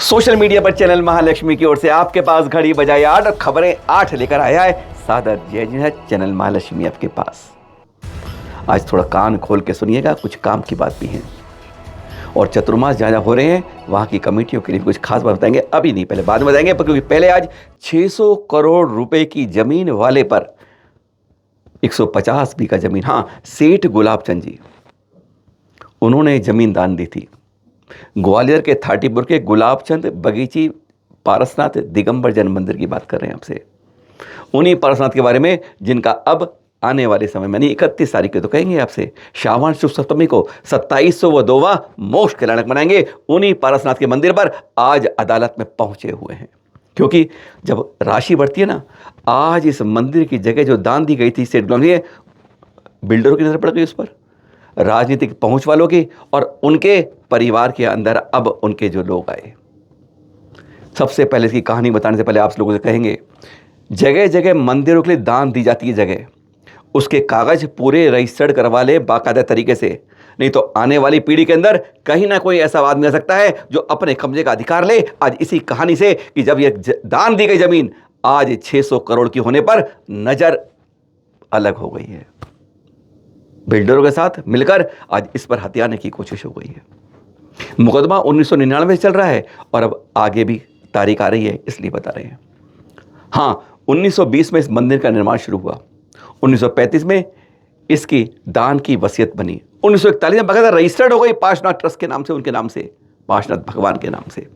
Social media पर channel Mahalakshmi की ओर से आपके पास घड़ी बजाए 8 और खबरें 8 लेकर आया है सादर जय जी है चैनल महालक्ष्मी आपके पास। आज थोड़ा कान खोल के सुनिएगा, कुछ काम की बात भी है और चतुर्मास जहाँ हो रहे हैं वहाँ की कमेटियों के लिए कुछ खास बात बताएंगे। अभी नहीं, पहले बाद में बताएंगे, क्योंकि पहले आज 600 करोड़ रुपए की जमीन वाले पर 150 बीघा जमीन, हाँ, सेठ गुलाबचंद जी, उन्होंने जमीन दान दी थी। ग्वालियर के थाटीपुर के गुलाबचंद बगीची पारसनाथ दिगंबर जैन मंदिर की बात कर रहे हैं आपसे। उन्हीं पारसनाथ के बारे में जिनका अब आने वाले समय में, 31 तारीख के तो कहेंगे आपसे, श्रावण शुभ सप्तमी को 2702वां मोक्ष कल्याणक मनाएंगे। उन्हीं पारसनाथ के मंदिर पर आज अदालत में पहुंचे हुए हैं, क्योंकि जब राशि बढ़ती है ना, आज इस मंदिर की जगह जो दान दी गई थी सेठ गुलाबचंद, बिल्डरों की नजर पड़ गई उस पर, राजनीतिक पहुंच वालों की, और उनके परिवार के अंदर अब उनके जो लोग आए। सबसे पहले इसकी कहानी बताने से पहले आप लोगों से कहेंगे, जगह जगह मंदिरों के लिए दान दी जाती है जगह, उसके कागज पूरे रजिस्टर्ड करवा ले बाकायदा तरीके से, नहीं तो आने वाली पीढ़ी के अंदर कहीं ना कोई ऐसा आदमी आ सकता है जो अपने कब्जे का अधिकार ले। आज इसी कहानी से कि जब यह दान दी गई जमीन आज 600 करोड़ की होने पर नजर अलग हो गई है। बिल्डरों के साथ मिलकर आज इस पर हथियाने की कोशिश हो गई है। मुकदमा 1999 से चल रहा है और अब आगे भी तारीख आ रही है, इसलिए बता रहे हैं। हाँ, 1920 में इस मंदिर का निर्माण शुरू हुआ, 1935 में इसकी दान की वसीयत बनी, 1941 में बकायदा रजिस्टर्ड हो गई पार्श्वनाथ ट्रस्ट के नाम से, उनके नाम से, पार्श्वनाथ भगवान के नाम से।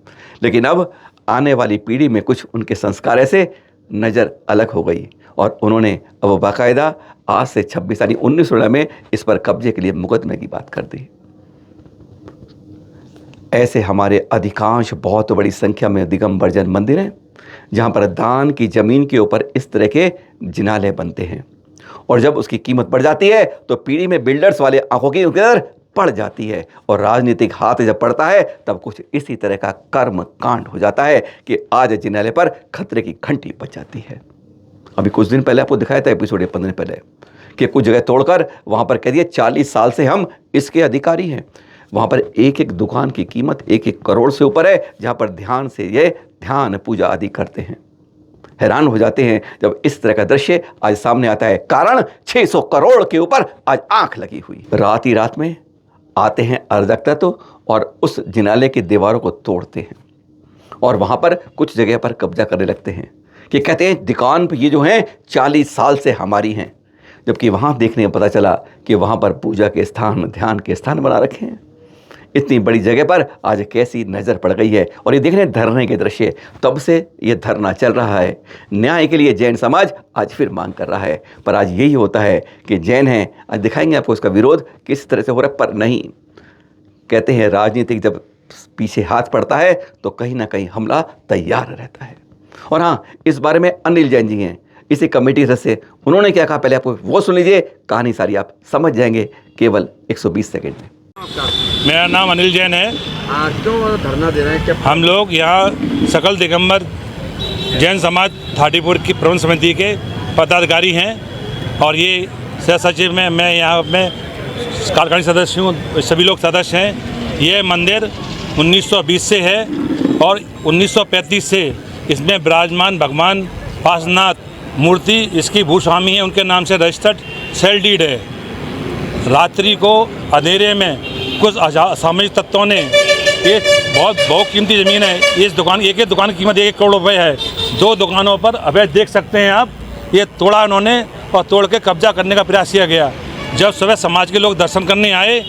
लेकिन अब आने वाली पीढ़ी में कुछ उनके संस्कार ऐसे नज़र अलग हो गई और उन्होंने अब बाकायदा आज से 26 यानी 1916 में इस पर कब्जे के लिए मुकदमे की बात कर दी। ऐसे हमारे अधिकांश बहुत बड़ी संख्या में दिगंबर जैन मंदिर हैं जहाँ पर दान की जमीन के ऊपर इस तरह के जिनाले बनते हैं, और जब उसकी कीमत बढ़ जाती है तो पीढ़ी में बिल्डर्स वाले आंखों की नजर पड़ जाती है, और राजनीतिक हाथ जब पड़ता है तब कुछ इसी तरह का कर्म कांड हो जाता है कि आज जिनाले पर खतरे की घंटी बज जाती है। अभी कुछ दिन पहले आपको दिखाया था एपिसोड 15 दिन पहले कि कुछ जगह तोड़कर वहाँ पर कह दिए 40 साल से हम इसके अधिकारी हैं। वहाँ पर एक एक दुकान की कीमत 1-1 करोड़ से ऊपर है, जहाँ पर ध्यान से ये ध्यान पूजा आदि करते हैं। हैरान हो जाते हैं जब इस तरह का दृश्य आज सामने आता है। कारण 600 करोड़ के ऊपर आज आंख लगी हुई। रात ही रात में आते हैं अराजक तत्व और उस जिनाले की दीवारों को तोड़ते हैं और वहाँ पर कुछ जगह पर कब्जा करने लगते हैं कि कहते हैं दुकान पर ये जो हैं 40 साल से हमारी हैं, जबकि वहाँ देखने में पता चला कि वहाँ पर पूजा के स्थान, ध्यान के स्थान बना रखे हैं। इतनी बड़ी जगह पर आज कैसी नज़र पड़ गई है। और ये देख रहे हैं धरने के दृश्य, तब से ये धरना चल रहा है। न्याय के लिए जैन समाज आज फिर मांग कर रहा है, पर आज यही होता है कि जैन हैं, आज दिखाएंगे आपको इसका विरोध किस तरह से हो रहा है। पर नहीं, कहते हैं राजनीतिक जब पीछे हाथ पड़ता है तो कहीं ना कहीं हमला तैयार रहता है। और हाँ, इस बारे में अनिल जैन जी हैं, इसी कमेटी सदस्य, उन्होंने क्या कहा पहले आपको वो सुन लीजिए, कहानी सारी आप समझ जाएंगे केवल 120 सेकंड में। मेरा नाम अनिल जैन है। क्यों धरना दे रहे हैं? हम लोग यहाँ सकल दिगंबर जैन समाज थाटीपुर की प्रबंध समिति के पदाधिकारी हैं और ये सह सचिव में मैं यहाँ में कार्यकारिणी सदस्य हूँ, सभी लोग सदस्य हैं। ये मंदिर 1920 से है और 1935 से इसमें विराजमान भगवान पार्श्वनाथ मूर्ति इसकी भूस्वामी है, उनके नाम से रजिस्टर्ड सेल डीड है। रात्रि को अंधेरे में कुछ असामाजिक तत्वों ने एक बहुत कीमती ज़मीन है, इस दुकान, एक दुकान की कीमत 1 करोड़ रुपए है, 2 दुकानों पर अवैध देख सकते हैं आप, ये तोड़ा उन्होंने और तोड़ के कब्जा करने का प्रयास किया गया। जब सुबह समाज के लोग दर्शन करने आए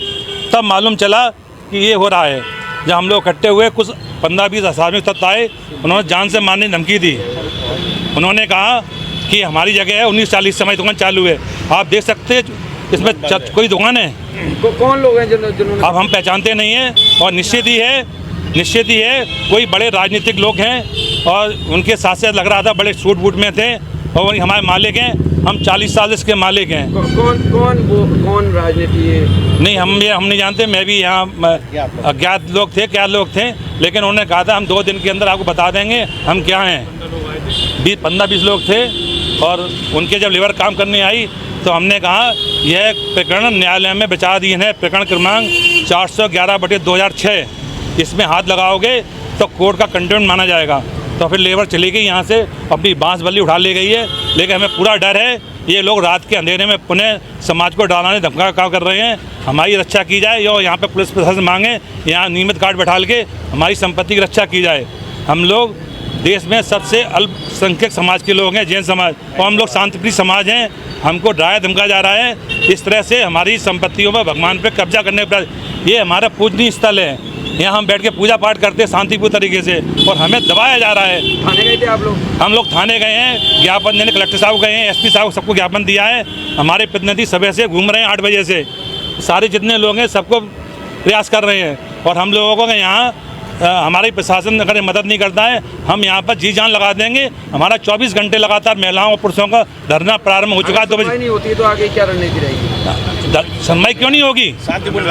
तब मालूम चला कि ये हो रहा है। जब हम लोग इकट्ठे हुए, कुछ 15-20 असामाजिक तत्व आए, उन्होंने जान से मारने की धमकी दी। उन्होंने कहा कि हमारी जगह है, 1940 से हमारी दुकान चालू है, आप देख सकते हैं इसमें कोई दुकान है। कौन लोग हैं जिन्होंने? अब हम पहचानते नहीं हैं और निश्चित ही है कोई बड़े राजनीतिक लोग हैं और उनके साथ से लग रहा था बड़े सूट बूट में थे और हमारे मालिक हैं, हम 40 साल इसके मालिक हैं। कौन राजनीति है? नहीं, हम नहीं जानते। मैं भी यहाँ अज्ञात लोग थे, क्या लोग थे, लेकिन उन्होंने कहा था हम 2 दिन के अंदर आपको बता देंगे हम क्या हैं। 15-20 लोग थे और उनके जब लेबर काम करने आई तो हमने कहा यह प्रकरण न्यायालय में विचाराधीन है, प्रकरण क्रमांक 411/2006, इसमें हाथ लगाओगे तो कोर्ट का कंटेम्प्ट माना जाएगा। तो फिर लेबर चली गई यहाँ से, अपनी बांस बल्ली उठा ले गई है। लेकिन हमें पूरा डर है, ये लोग रात के अंधेरे में पुनः समाज को डराने धमका का कर रहे हैं। हमारी रक्षा की जाए और यहाँ पे पुलिस प्रशासन मांगे, यहाँ नियमित गार्ड बैठाल के हमारी संपत्ति की रक्षा की जाए। हम लोग देश में सबसे अल्पसंख्यक समाज के लोग हैं, जैन समाज, और हम लोग शांतिप्रिय समाज हैं। हमको डराया धमका जा रहा है। इस तरह से हमारी संपत्तियों पर, भगवान पे कब्जा करने पर, ये हमारा पूजनीय स्थल है। यहाँ हम बैठ के पूजा पाठ करते हैं शांतिपूर्ण तरीके से, और हमें दबाया जा रहा है। थाने गए थे आप लोग? हम लोग थाने गए हैं, ज्ञापन देने कलेक्टर साहब गए हैं, एसपी साहब सबको ज्ञापन दिया है। हमारे प्रतिनिधि सुबह से घूम रहे हैं 8 बजे से, सारे जितने लोग हैं सबको प्रयास कर रहे हैं। और हम लोगों को यहाँ हमारे प्रशासन अगर मदद नहीं करता है, हम यहाँ पर जी जान लगा देंगे। हमारा 24 घंटे लगातार महिलाओं और पुरुषों का धरना प्रारंभ हो चुका है। 2 बजे नहीं होती है तो आगे क्या रणनीति रहेगी? सुनवाई क्यों नहीं होगी?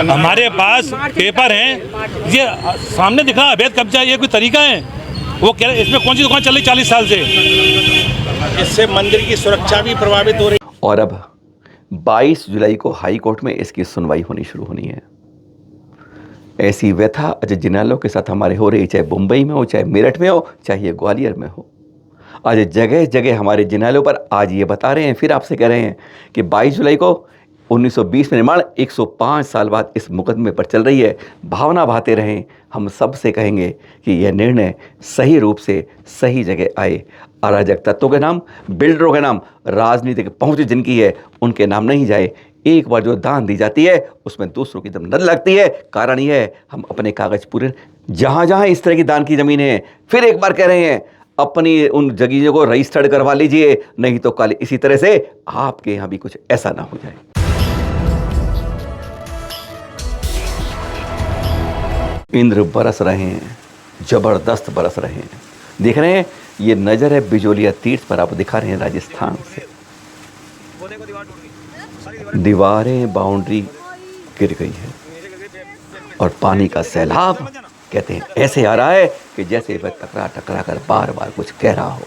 हमारे पास पेपर हैं, ये सामने दिख रहा है अवैध कब्जा, ये कोई तरीका है? वो कह रहे इसमें कौन सी दुकान चल रही 40 साल से? इससे मंदिर की सुरक्षा भी प्रभावित हो रही। और अब 22 जुलाई को हाई कोर्ट में इसकी सुनवाई होनी शुरू होनी है। ऐसी व्यथा अजय जिनालों के साथ हमारे हो रही, चाहे मुंबई में हो, चाहे मेरठ में हो, चाहे ये ग्वालियर में हो। आज जगह जगह हमारे जिनालों पर आज ये बता रहे हैं, फिर आपसे कह रहे हैं कि 22 जुलाई को 1920 में निर्माण 105 साल बाद इस मुकदमे पर चल रही है। भावना बहाते रहें। हम सब से कहेंगे कि यह निर्णय सही रूप से सही जगह आए। अराजक तत्वों के नाम, बिल्डरों के नाम, राजनीतिक पहुंच जिनकी है, उनके नाम नहीं जाए। एक बार जो दान दी जाती है उसमें दूसरों की दम न लगती है। कारण यह है, हम अपने कागज पूरे, जहाँ जहाँ इस तरह की दान की ज़मीनें हैं, फिर एक बार कह रहे हैं, अपनी उन जगहों को रजिस्टर्ड करवा लीजिए, नहीं तो कल इसी तरह से आपके यहाँ भी कुछ ऐसा ना हो जाए। इंद्र बरस रहे हैं, जबरदस्त बरस रहे हैं। देख रहे हैं, ये नज़र है बिजोलिया तीर्थ पर, आप दिखा रहे हैं राजस्थान से। दीवारें, बाउंड्री गिर गई है और पानी का सैलाब कहते हैं ऐसे आ रहा है कि जैसे वह टकरा टकरा कर बार बार कुछ कह रहा हो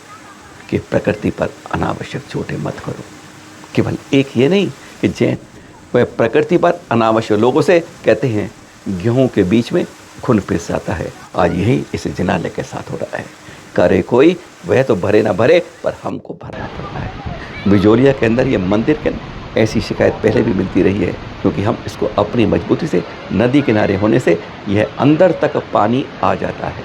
कि प्रकृति पर अनावश्यक चोटें मत करो। केवल एक ये नहीं कि जैन वह प्रकृति पर अनावश्यक लोगों से कहते हैं गेहूं के बीच में खून पिस जाता है। आज यही इस जिनाले के साथ हो रहा है। करे कोई, वह तो भरे ना भरे, पर हमको भरना पड़ रहा है। बिजोलिया के अंदर ये मंदिर के ऐसी शिकायत पहले भी मिलती रही है, क्योंकि हम इसको अपनी मजबूती से, नदी किनारे होने से यह अंदर तक पानी आ जाता है।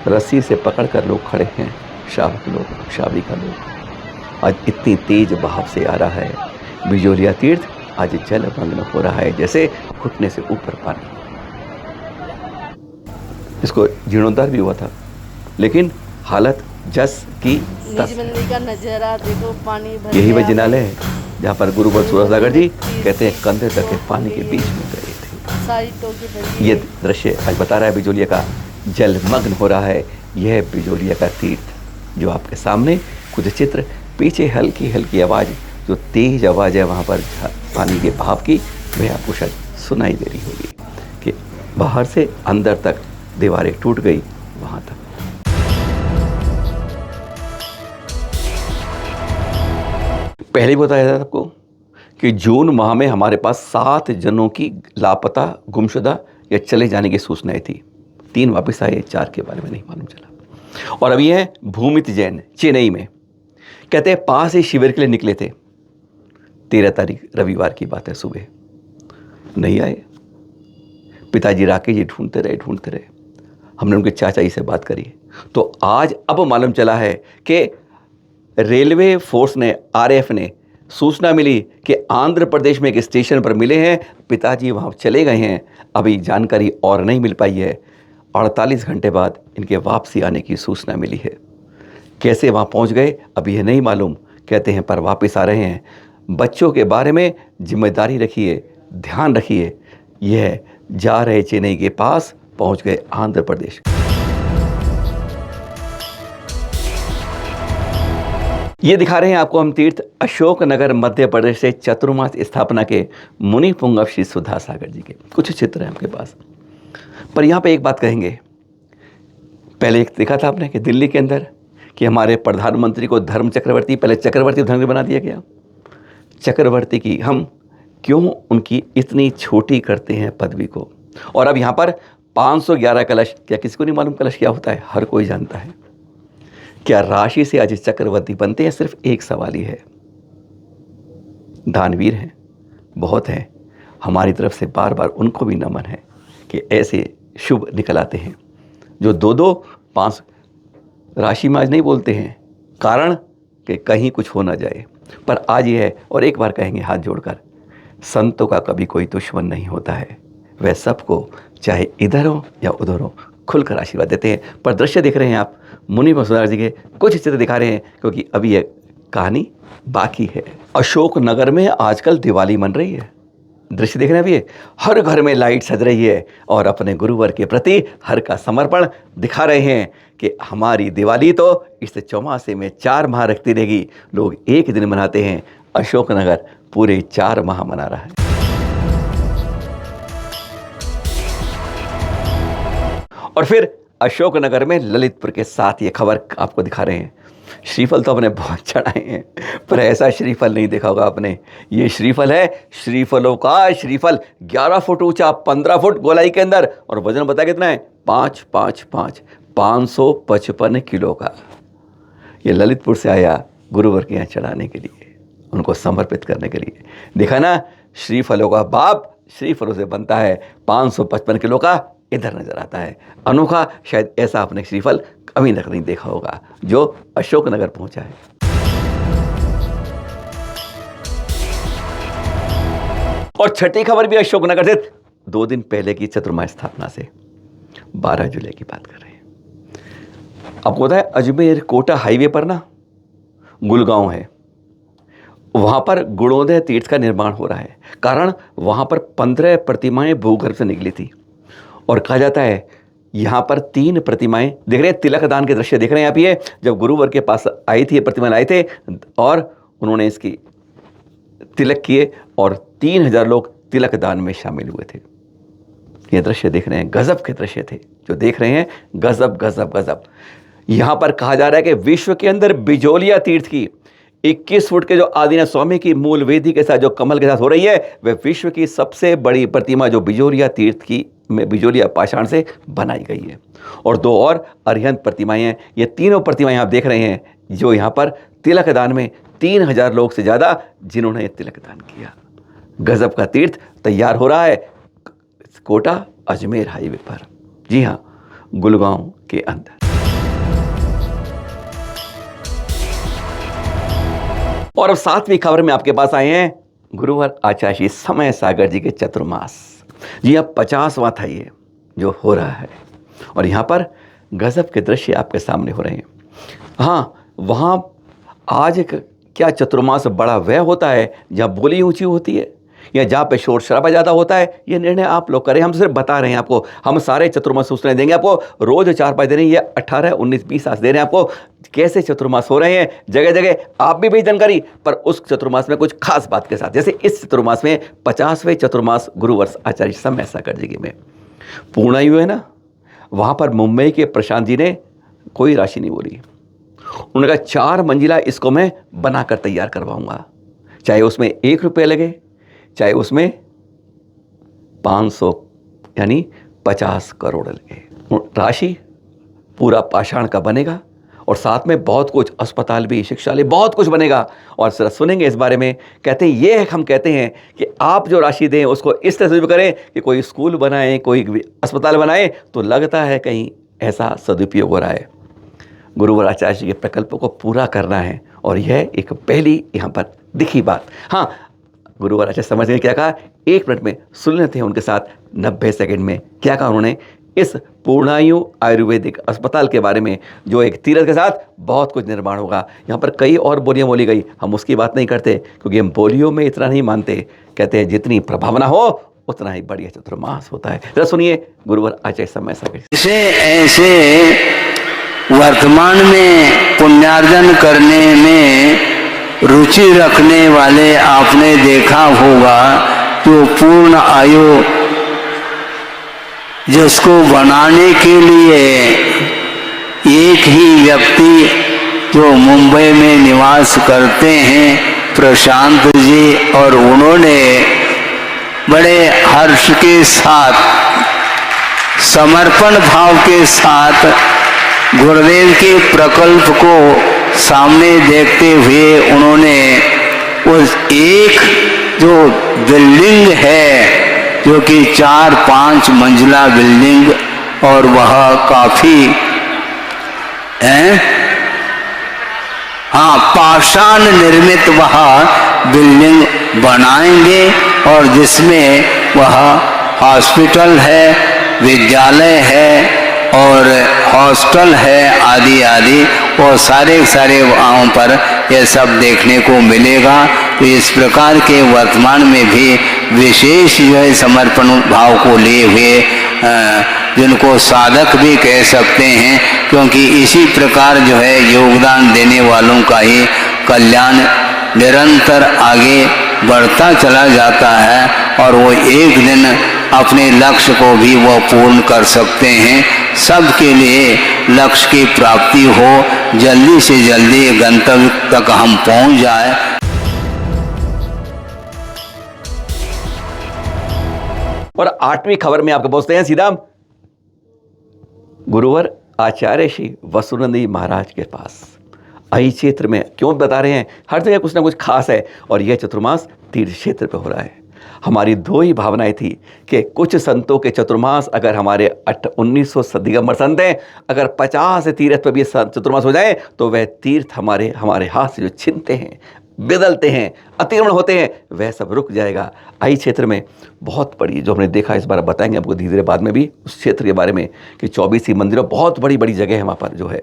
रस्सी से पकड़कर लोग खड़े हैं, शावक लोग, शाविका लोग। आज इतनी तेज बहाव से आ रहा है बिजोलिया तीर्थ, आज जलमग्न हो रहा है, जैसे घुटने से ऊपर पानी। इसको जीर्णोद्धार भी हुआ था, लेकिन हालत जस की तस। मंदिर का नजारा देखो, पानी भर यही वह गया। जिनाले है जहाँ पर गुरु बल सागर जी कहते हैं कंधे तक के पानी के बीच में गए थे। सारी टोकी भरी ये दृश्य आज बता रहा है बिजोलिया का, जलमग्न हो रहा है। यह बिजोलिया का तीर्थ जो आपके सामने, कुछ चित्र, पीछे हल्की हल्की आवाज़, जो तेज आवाज़ है वहाँ पर पानी के बहाव की, वह आपको शायद सुनाई दे रही होगी कि बाहर से अंदर तक दीवारें टूट गई, वहाँ तक। पहले ही बताया था आपको कि जून माह में हमारे पास 7 जनों की लापता, गुमशुदा या चले जाने की सूचनाएं थी। 3 वापस आए, 4 के बारे में नहीं मालूम चला। और अभी है भूमित जैन चेन्नई में, कहते हैं पास ही शिविर के लिए निकले थे। 13 तारीख रविवार की बात है, सुबह नहीं आए। पिताजी राकेश जी ढूंढते रहे। हमने उनके चाचा जी से बात करी तो आज अब मालूम चला है कि रेलवे फोर्स ने, आरएफ ने सूचना मिली कि आंध्र प्रदेश में एक स्टेशन पर मिले हैं, पिताजी वहाँ चले गए हैं। अभी जानकारी और नहीं मिल पाई है। 48 घंटे बाद इनके वापसी आने की सूचना मिली है। कैसे वहाँ पहुँच गए अभी यह नहीं मालूम, कहते हैं पर वापस आ रहे हैं। बच्चों के बारे में जिम्मेदारी रखिए, ध्यान रखिए। यह जा रहे चेन्नई के पास, पहुँच गए आंध्र प्रदेश। ये दिखा रहे हैं आपको हम तीर्थ अशोकनगर मध्य प्रदेश से चतुर्मास स्थापना के मुनि पुंगव श्री सुधा सागर जी के कुछ चित्र हैं आपके पास। पर यहाँ पे एक बात कहेंगे, पहले एक देखा था आपने कि दिल्ली के अंदर कि हमारे प्रधानमंत्री को धर्म चक्रवर्ती, पहले चक्रवर्ती धर्म बना दिया गया। चक्रवर्ती की हम क्यों उनकी इतनी छोटी करते हैं पदवी को। और अब यहाँ पर 511 कलश। क्या किसी को नहीं मालूम कलश क्या होता है? हर कोई जानता है। क्या राशि से आज चक्रवर्ती बनते हैं? सिर्फ एक सवाल ही है। दानवीर हैं, बहुत हैं, हमारी तरफ से बार बार उनको भी नमन है कि ऐसे शुभ निकल आते हैं जो 2-2, 5 राशि में आज नहीं बोलते हैं, कारण कि कहीं कुछ हो ना जाए, पर आज ये है। और एक बार कहेंगे हाथ जोड़कर, संतों का कभी कोई दुश्मन नहीं होता है, वह सबको चाहे इधर हो या उधर हो खुलकर आशीर्वाद देते हैं। पर दृश्य देख रहे हैं आप, मुनि वसुंधरा जी के कुछ चित्र दिखा रहे हैं, क्योंकि अभी यह कहानी बाकी है। अशोक नगर में आजकल दिवाली मन रही है। दृश्य देख रहे हैं अभी, हर घर में लाइट सज रही है और अपने गुरुवर के प्रति हर का समर्पण दिखा रहे हैं कि हमारी दिवाली तो इस चौमासे में 4 माह रखती रहेगी। लोग एक दिन मनाते हैं, अशोकनगर पूरे 4 माह मना रहा है। और फिर अशोकनगर में ललितपुर के साथ ये खबर आपको दिखा रहे हैं। श्रीफल तो आपने बहुत चढ़ाए हैं, पर ऐसा श्रीफल नहीं देखा होगा आपने। ये श्रीफल है श्रीफलों का श्रीफल, 11 फुट ऊंचा, 15 फुट गोलाई के अंदर, और वजन बता कितना है? 555 किलो का। ये ललितपुर से आया गुरुवर के यहाँ चढ़ाने के लिए, उनको समर्पित करने के लिए। देखा ना, श्रीफलों का बाप श्रीफलों से बनता है। 555 किलो का इधर नजर आता है। अनोखा, शायद ऐसा आपने श्रीफल कभी तक नहीं देखा होगा जो अशोकनगर पहुंचा है। और छठी खबर भी अशोकनगर से 2 दिन पहले की चतुर्मास स्थापना से, 12 जुलाई की बात कर रहे हैं। आपको पता है अजमेर कोटा हाईवे पर ना गुलगांव है, वहां पर गुणोदय तीर्थ का निर्माण हो रहा है। कारण वहां पर 15 प्रतिमाएं भूगर्भ से निकली थी, और कहा जाता है यहाँ पर 3 प्रतिमाएं देख रहे हैं। तिलक दान के दृश्य देख रहे हैं आप। ये जब गुरुवर के पास आई थी, ये प्रतिमाएं आए थे और उन्होंने इसकी तिलक किए, और 3000 लोग तिलक दान में शामिल हुए थे। ये दृश्य देख रहे हैं, गजब के दृश्य थे जो देख रहे हैं, गजब गजब गजब। यहाँ पर कहा जा रहा है कि विश्व के अंदर बिजोलिया तीर्थ की 21 फुट के जो आदिनाथ स्वामी की मूल वेदी के साथ जो कमल के साथ हो रही है, वह विश्व की सबसे बड़ी प्रतिमा जो बिजोलिया तीर्थ की में बिजोलिया पाषाण से बनाई गई है। और 2 और अरिहंत प्रतिमाएं हैं। ये तीनों प्रतिमाएं आप देख रहे हैं जो यहाँ पर तिलक दान में 3000 लोग से ज़्यादा जिन्होंने तिलक दान किया। गजब का तीर्थ तैयार हो रहा है कोटा अजमेर हाईवे पर, जी हाँ, गुलगांव के अंदर। और अब 7वीं खबर में आपके पास आए हैं गुरुवर आचार्य श्री समय सागर जी के चतुर्मास। जी हाँ, 50वां था ये जो हो रहा है, और यहाँ पर गजब के दृश्य आपके सामने हो रहे हैं। हाँ, वहाँ आज क्या चतुर्मास बड़ा वह होता है जहाँ बोली ऊंची होती है या जहाँ पे शोर शराबा ज़्यादा होता है, ये निर्णय आप लोग करें। हम सिर्फ बता रहे हैं आपको। हम सारे चतुर्मास सूचनाएं देंगे आपको, रोज 4-5 दे रहे हैं। ये 18, 19, 20 आज दे रहे हैं आपको कैसे चतुर्मास हो रहे हैं जगह जगह। आप भी भेज जानकारी, पर उस चतुर्मास में कुछ खास बात के साथ। जैसे इस चतुर्मास में 50वें चतुर्मास गुरुवर्ष आचार्य समय सागर जी में पूर्ण आयु है ना, वहाँ पर मुंबई के प्रशांत जी ने कोई राशि नहीं बोली। उन्होंने कहा 4 मंजिला इसको मैं बनाकर तैयार करवाऊंगा, चाहे उसमें 1 रुपये लगे, चाहे उसमें 500 यानी 50 करोड़ लगे। राशि पूरा पाषाण का बनेगा, और साथ में बहुत कुछ, अस्पताल भी, शिक्षालय, बहुत कुछ बनेगा। और सर सुनेंगे इस बारे में। कहते हैं ये हम कहते हैं कि आप जो राशि दें उसको इस तरह से करें कि कोई स्कूल बनाएं, कोई अस्पताल बनाएं, तो लगता है कहीं ऐसा सदुपयोग हो रहा है। गुरुवर आचार्य जी के प्रकल्प को पूरा करना है, और यह एक पहली यहाँ पर दिखी बात। हाँ, गुरुवर आचार्य समझ गए क्या कहा। 1 मिनट में सुन लेते हैं उनके साथ 90 सेकंड में क्या कहा उन्होंने इस पूर्णायु आयुर्वेदिक अस्पताल के बारे में, जो एक तीर्थ के साथ बहुत कुछ निर्माण होगा। यहाँ पर कई और बोलियाँ बोली गई, हम उसकी बात नहीं करते क्योंकि हम बोलियों में इतना नहीं मानते। कहते हैं जितनी प्रभावना हो उतना ही बढ़िया चतुर्मास होता है। जरा सुनिए गुरुवर आचार्य समय सागर। ऐसे वर्तमान में पुण्यार्जन करने में रुचि रखने वाले आपने देखा होगा, जो पूर्ण आयु जिसको बनाने के लिए एक ही व्यक्ति जो मुंबई में निवास करते हैं, प्रशांत जी, और उन्होंने बड़े हर्ष के साथ समर्पण भाव के साथ गुरुदेव के प्रकल्प को सामने देखते हुए उन्होंने उस एक जो बिल्डिंग है जो कि 4-5 मंजिला बिल्डिंग और वह काफी पाषाण निर्मित वह बिल्डिंग बनाएंगे और जिसमें वह हॉस्पिटल है, विद्यालय है और हॉस्टल है आदि आदि और सारे वहाँ पर यह सब देखने को मिलेगा। तो इस प्रकार के वर्तमान में भी विशेष जो है समर्पण भाव को लिए हुए जिनको साधक भी कह सकते हैं, क्योंकि इसी प्रकार जो है योगदान देने वालों का ही कल्याण निरंतर आगे बढ़ता चला जाता है और वो एक दिन अपने लक्ष्य को भी वो पूर्ण कर सकते हैं। सबके लिए लक्ष्य की प्राप्ति हो, जल्दी से जल्दी गंतव्य तक हम पहुंच जाए। और 8वीं खबर में आपको पहुंचते हैं सीधा गुरुवर आचार्य श्री वसुनंदी महाराज के पास। आई क्षेत्र में क्यों बता रहे हैं, हर जगह कुछ ना कुछ खास है और यह चतुर्मास तीर्थ क्षेत्र पे हो रहा है। हमारी दो ही भावनाएं थी कि कुछ संतों के चतुर्मास अगर हमारे 1900 दिगंबर संत हैं, अगर 50 तीर्थ पर भी चतुर्मास हो जाए तो वह तीर्थ हमारे हाथ से जो छिनते हैं, बदलते हैं, अतिक्रमण होते हैं, वह सब रुक जाएगा। आई क्षेत्र में बहुत बड़ी जो हमने देखा, इस बार बताएंगे आपको धीरे धीरे बाद में भी उस क्षेत्र के बारे में कि 24 ही मंदिरों, बहुत बड़ी बड़ी जगह है वहाँ पर जो है,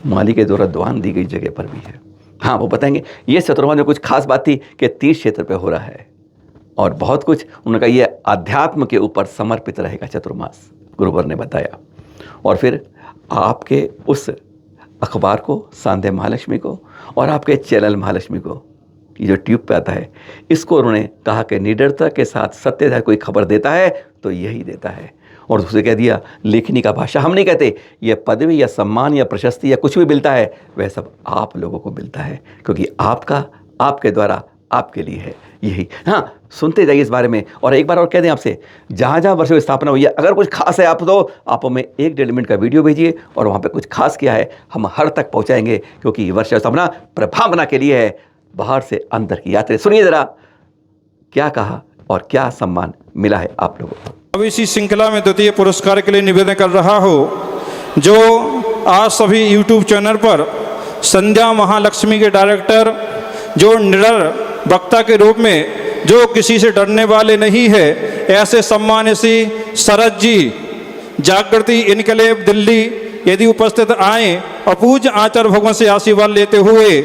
माली के द्वारा द्वान दी गई जगह पर भी है। हाँ, वो बताएंगे। ये चतुर्मास में कुछ खास बात थी कि तीर्थ क्षेत्र पर हो रहा है और बहुत कुछ उनका ये अध्यात्म के ऊपर समर्पित रहेगा चतुर्मास, गुरुवर ने बताया। और फिर आपके उस अखबार को, सांध्य महालक्ष्मी को, और आपके चैनल महालक्ष्मी को, ये जो ट्यूब पे आता है, इसको उन्होंने कहा कि निडरता के साथ सत्य कोई खबर देता है तो यही देता है। और दूसरे कह दिया लेखनी का भाषा हम नहीं कहते, ये पदवी या सम्मान या प्रशस्ति या कुछ भी मिलता है वह सब आप लोगों को मिलता है, क्योंकि आपका आपके द्वारा आपके लिए है यही। हाँ, सुनते जाइए इस बारे में। और एक बार और कह दें आपसे, जहाँ जहाँ वर्षों स्थापना हुई है, अगर कुछ खास है आप तो आप हमें 1-1.5 मिनट का वीडियो भेजिए और वहाँ पे कुछ खास किया है हम हर तक पहुँचाएंगे, क्योंकि वर्षा स्थापना प्रभावना के लिए है, बाहर से अंदर की यात्रा। सुनिए ज़रा क्या कहा और क्या सम्मान मिला है आप लोगों को। अब इसी श्रृंखला में द्वितीय पुरस्कार के लिए निवेदन कर रहा हो, जो आज सभी यूट्यूब चैनल पर संध्या महालक्ष्मी के डायरेक्टर, जो निडर वक्ता के रूप में जो किसी से डरने वाले नहीं है, ऐसे सम्मान श्री शरद जी जागृति इनकलेब दिल्ली यदि उपस्थित आए और पूज्य आचार्य भगवान से आशीर्वाद लेते हुए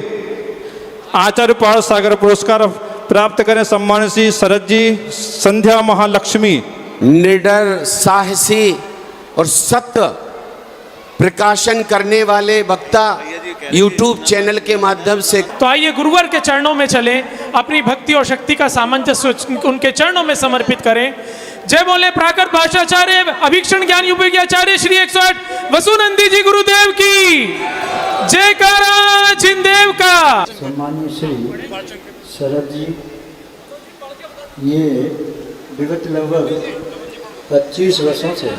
आचार्य पाल सागर पुरस्कार प्राप्त करें। सम्मान श्री शरद जी संध्या महालक्ष्मी। निडर, साहसी और सत्य प्रकाशन करने वाले वक्ता YouTube चैनल के माध्यम से। तो आइए गुरुवर के चरणों में चलें, अपनी भक्ति और शक्ति का सामंजस्य उनके चरणों में समर्पित करें। जय बोले प्राकृत भाषाचार्य अभीक्षण ज्ञान उपयोगी आचार्य श्री 108 वसुनंदी जी गुरुदेव की जयकारा, जिनदेव का। सम्मानीय श्री शरद जी, ये विगत लगभग 25 वर्षों से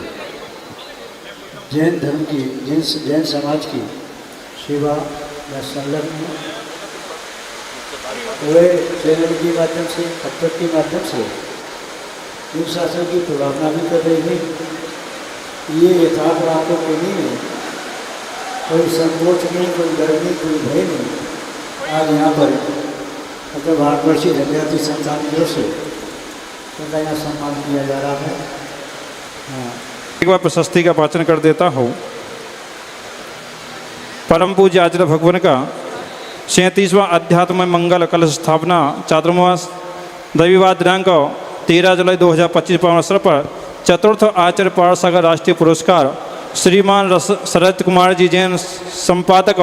जैन धर्म की, जैन समाज की सेवा में संलग्न है। वे चैनल के माध्यम से, पत्र के माध्यम से हिंदू शासन की प्रभावना भी कर रही है। ये यथार्थ बातों के नहीं है, कोई संकोच नहीं, कोई डर नहीं, कोई भय नहीं। आज यहाँ पर अगर भारतवर्षीय जनजाति संस्थान की ओर से उनका यहाँ सम्मान किया जा रहा है। हाँ, एक बार प्रशस्ति का वाचन कर देता हूँ। परम पूज्य आचार्य भगवान का 37वां अध्यात्म मंगल कलश स्थापना चातुर्मास रविवार दिनांक 13 जुलाई 2025 पावन अवसर पर चतुर्थ आचार्य पाल सागर राष्ट्रीय पुरस्कार श्रीमान शरद कुमार जी जैन संपादक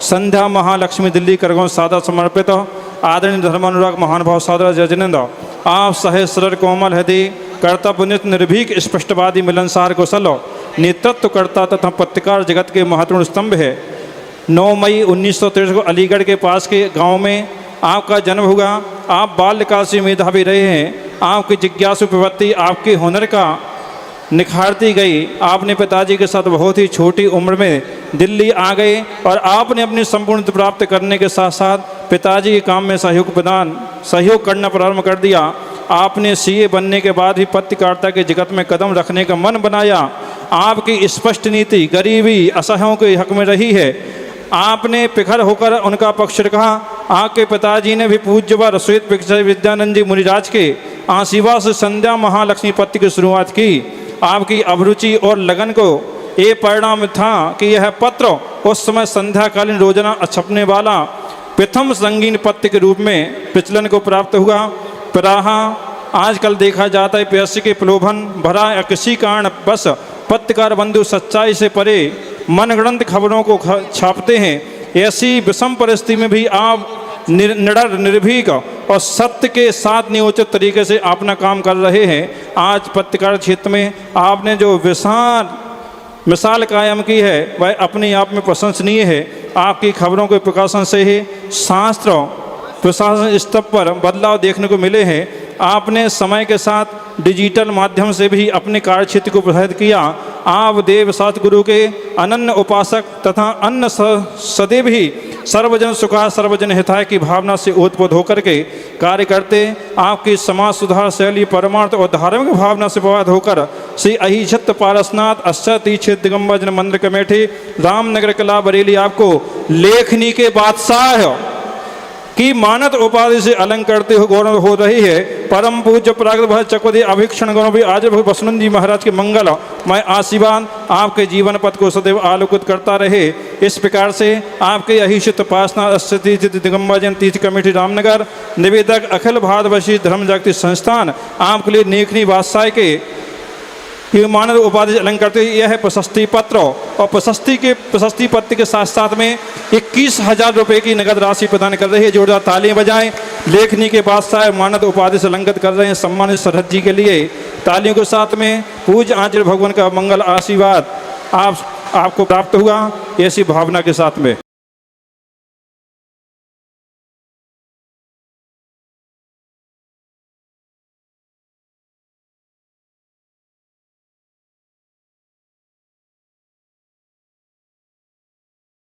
संध्या महालक्ष्मी दिल्ली करगों सादा समर्पित। आदरणीय धर्मानुराग महानुभाव सादर जजनंद आप सहे सरल कोमल हृदय कर्तव्यनिष्ठ निर्भीक स्पष्टवादी मिलनसार कौशल नेतृत्व करता तथा पत्रकार जगत के महत्वपूर्ण स्तंभ है। 9 मई 1963 को अलीगढ़ के पास के गांव में आपका जन्म हुआ। आप बाल्यकाल से मेधावी रहे हैं। आपकी जिज्ञासु प्रवृत्ति, आपके हुनर का निखारती गई। आपने पिताजी के साथ बहुत ही छोटी उम्र में दिल्ली आ गए और आपने अपनी संपूर्णता प्राप्त करने के साथ साथ पिताजी के काम में सहयोग करना प्रारंभ कर दिया। आपने सीए बनने के बाद भी पत्रकारिता के जगत में कदम रखने का मन बनाया। आपकी स्पष्ट नीति गरीबी असहायों के हक में रही है। आपने पिखर होकर उनका पक्ष रखा। आपके पिताजी ने भी पूज्यवा रसोईत विद्यानंद जी मुनिराज के आशीर्वाद से संध्या महालक्ष्मी पत्र की शुरुआत की। आपकी अभिरुचि और लगन को ये परिणाम था कि यह पत्र उस समय संध्याकालीन रोजाना छपने वाला प्रथम संगीन पत्र के रूप में प्रचलन को प्राप्त हुआ। प्राहा आजकल देखा जाता है पैसे के प्रलोभन भरा या किसी कारण बस पत्रकार बंधु सच्चाई से परे मनगढ़ंत खबरों को छापते हैं। ऐसी विषम परिस्थिति में भी आप निडर निर्भीक और सत्य के साथ नियोजित तरीके से अपना काम कर रहे हैं। आज पत्रकार क्षेत्र में आपने जो मिसाल कायम की है वह अपने आप में प्रशंसनीय है। आपकी खबरों के प्रकाशन से ही शास्त्र प्रशासन स्तर पर बदलाव देखने को मिले हैं। आपने समय के साथ डिजिटल माध्यम से भी अपने कार्यक्षेत्र को प्रसारित किया। आप देव सतगुरु के अनन्य उपासक तथा अन्य सदैव ही सर्वजन सुखा सर्वजन हिताय की भावना से ओतप्रोत होकर के कार्य करते। आपकी समाज सुधार शैली परमार्थ और धार्मिक भावना से प्रभावित होकर श्री अहिछत्र पारसनाथ अष्टतीर्थ दिगंबर जन मंदिर कमेटी रामनगर कला बरेली आपको लेखनी के बादशाह की मानद उपाधि से अलंकृत गौरव हो रही है। परम पूज्य प्राकृत भक्त चक्रवर्ती अभीक्षण गौरव भी आज वसुनंद जी महाराज के मंगल मैं आशीर्वाद आपके जीवन पथ को सदैव आलोकित करता रहे। इस प्रकार से आपके अहिषित उपासना अष्टतीर्थ दिगंबर जन तीर्थ कमेटी रामनगर निवेदक अखिल भारतवर्षीय धर्म जागृति संस्थान आपके लिए लेखनी बादशाह के मानद उपाधि से अलंकृत यह है प्रशस्ति पत्र और प्रशस्ति पत्र के साथ साथ में 21,000 रुपये की नगद राशि प्रदान कर रही है। जोरदार तालियां बजाएं। लेखनी के बादशाह मानद उपाधि से अलंकृत कर रहे हैं सम्मानित सरहद जी के लिए तालियों के साथ में पूज्य आचार्य भगवान का मंगल आशीर्वाद आपको प्राप्त हुआ ऐसी भावना के साथ में।